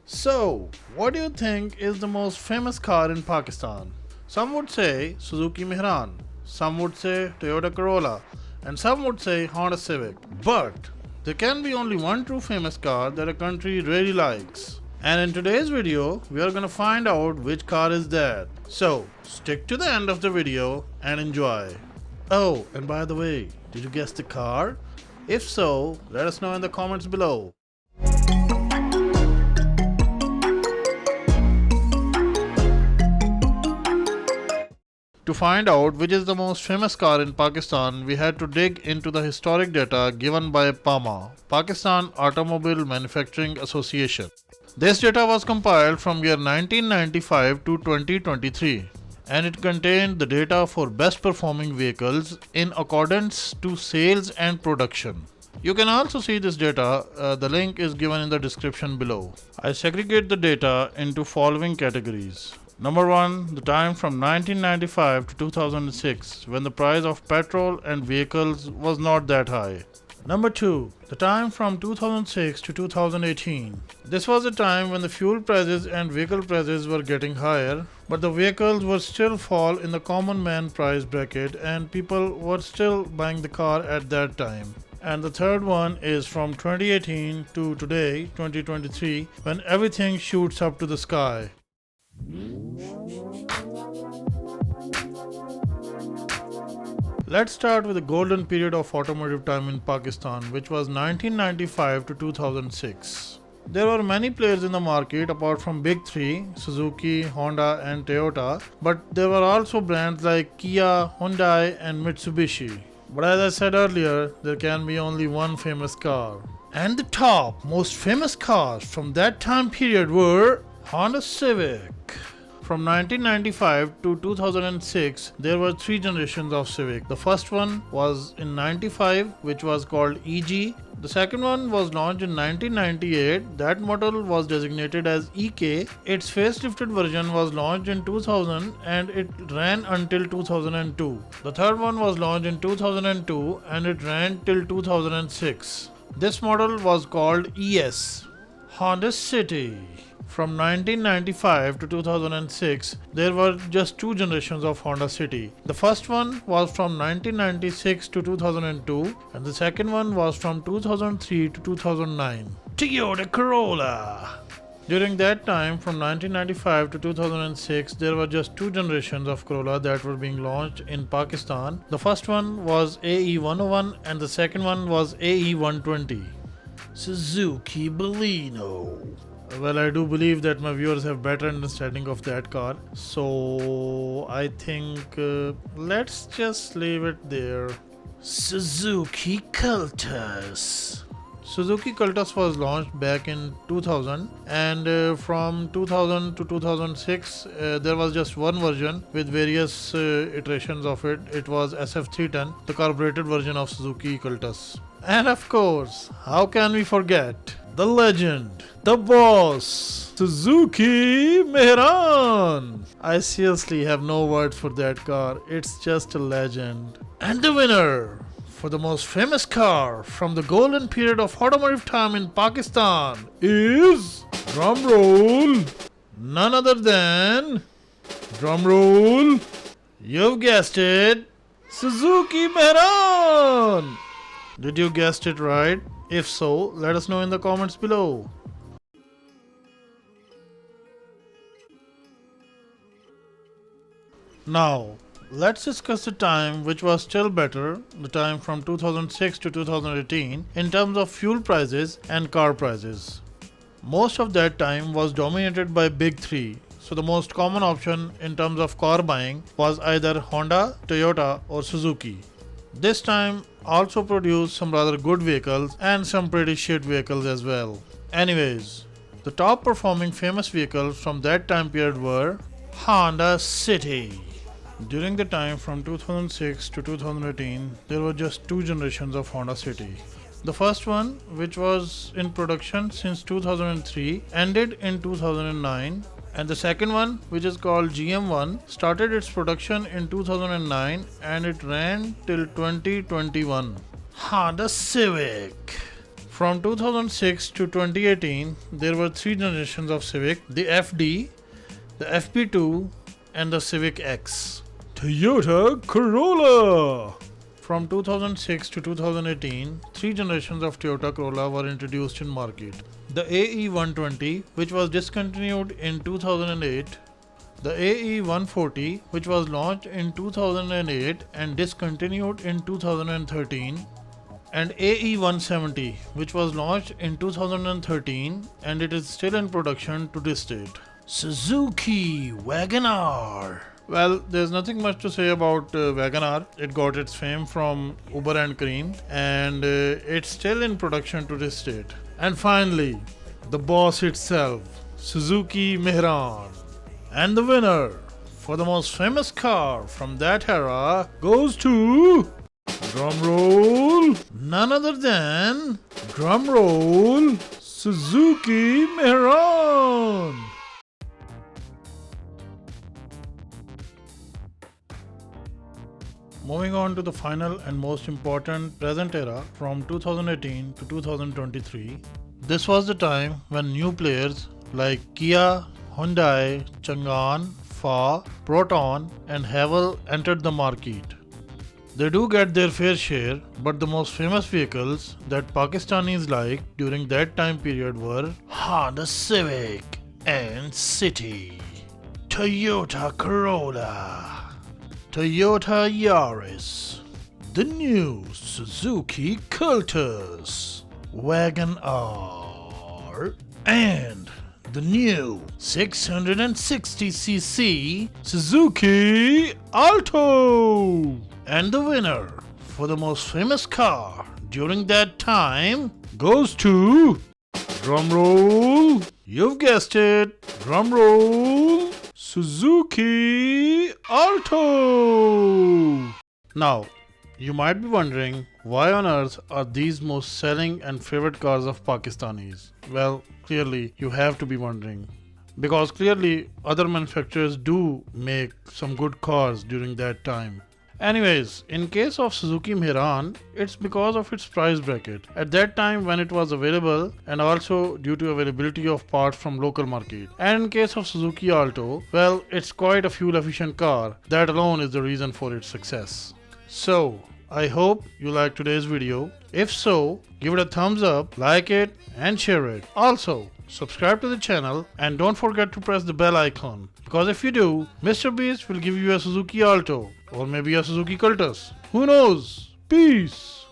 So, what do you think is the most famous car in Pakistan? Some would say Suzuki Mehran, some would say Toyota Corolla, and some would say Honda Civic. But there can be only one true famous car that a country really likes. And in today's video, we are gonna find out which car is that. So, stick to the end of the video and enjoy. Oh, and by the way, did you guess the car? If so, let us know in the comments below. To find out which is the most famous car in Pakistan, we had to dig into the historic data given by PAMA, Pakistan Automobile Manufacturing Association. This data was compiled from year 1995 to 2023, and it contained the data for best performing vehicles in accordance to sales and production. You can also see this data, the link is given in the description below. I segregate the data into following categories. Number 1, the time from 1995 to 2006, when the price of petrol and vehicles was not that high. Number 2, the time from 2006 to 2018. This was a time when the fuel prices and vehicle prices were getting higher, but the vehicles were still fall in the common man price bracket and people were still buying the car at that time. And the third one is from 2018 to today, 2023, when everything shoots up to the sky. Let's start with the golden period of automotive time in Pakistan, which was 1995 to 2006. There were many players in the market apart from big three, Suzuki, Honda and Toyota, but there were also brands like Kia, Hyundai and Mitsubishi. But as I said earlier, there can be only one famous car. And the top most famous cars from that time period were Honda Civic. From 1995 to 2006, there were three generations of Civic. The first one was in 95, which was called EG. The second one was launched in 1998. That model was designated as EK. Its facelifted version was launched in 2000 and it ran until 2002. The third one was launched in 2002 and it ran till 2006. This model was called ES, Honda City. From 1995 to 2006, there were just two generations of Honda City. The first one was from 1996 to 2002 and the second one was from 2003 to 2009. Toyota Corolla. During that time, from 1995 to 2006, there were just two generations of Corolla that were being launched in Pakistan. The first one was AE101 and the second one was AE120. Suzuki Baleno. Well, I do believe that my viewers have better understanding of that car, so I think let's just leave it there. Suzuki Altis. Suzuki Altis was launched back in 2000 and from 2000 to 2006 there was just one version with various iterations of it. It was SF310, the carbureted version of Suzuki Altis. And of course, how can we forget the legend, the boss, Suzuki Mehran. I seriously have no words for that car. It's just a legend. And the winner for the most famous car from the golden period of automotive time in Pakistan is, drumroll, none other than, drumroll, you've guessed it, Suzuki Mehran. Did you guess it right? If so, let us know in the comments below. Now, let's discuss the time which was still better, the time from 2006 to 2018 in terms of fuel prices and car prices. Most of that time was dominated by big three, so the most common option in terms of car buying was either Honda, Toyota or Suzuki. This time also produced some rather good vehicles and some pretty shit vehicles as well. Anyways, the top performing famous vehicles from that time period were Honda City. During the time from 2006 to 2018, there were just two generations of Honda City. The first one, which was in production since 2003, ended in 2009. And the second one, which is called GM1, started its production in 2009 and it ran till 2021. Honda Civic. From 2006 to 2018, there were 3 generations of Civic: the FD, the FP2, and the Civic X. Toyota Corolla. From 2006 to 2018, 3 generations of Toyota Corolla were introduced in market: the AE120, which was discontinued in 2008, the AE140, which was launched in 2008 and discontinued in 2013, and AE170, which was launched in 2013 and it is still in production to this date. Suzuki Wagon-R. Well, there's nothing much to say about Wagon-R. It got its fame from Uber and Cream, and it's still in production to this date. And finally, the boss itself, Suzuki Mehran. And the winner for the most famous car from that era goes to, drumroll, none other than, drumroll, Suzuki Mehran. Moving on to the final and most important present era from 2018 to 2023. This was the time when new players like Kia, Hyundai, Chang'an, Fa, Proton and Haval entered the market. They do get their fair share, but the most famous vehicles that Pakistanis liked during that time period were Honda Civic and City, Toyota Corolla, Toyota Yaris, the new Suzuki Altis, Wagon-R, and the new 660cc Suzuki Alto. And the winner for the most famous car during that time goes to, drumroll, you've guessed it, drumroll, Suzuki Alto. Now, you might be wondering, why on earth are these most selling and favorite cars of Pakistanis? Well, clearly you have to be wondering, because clearly other manufacturers do make some good cars during that time. Anyways, in case of Suzuki Mehran, it's because of its price bracket at that time when it was available, and also due to availability of parts from local market. And in case of Suzuki Alto, well, it's quite a fuel efficient car. That alone is the reason for its success. So, I hope you liked today's video. If so, give it a thumbs up, like it and share it. Also, subscribe to the channel and don't forget to press the bell icon, because if you do, Mr. Beast will give you a Suzuki Alto or maybe a Suzuki Altis. Who knows? Peace!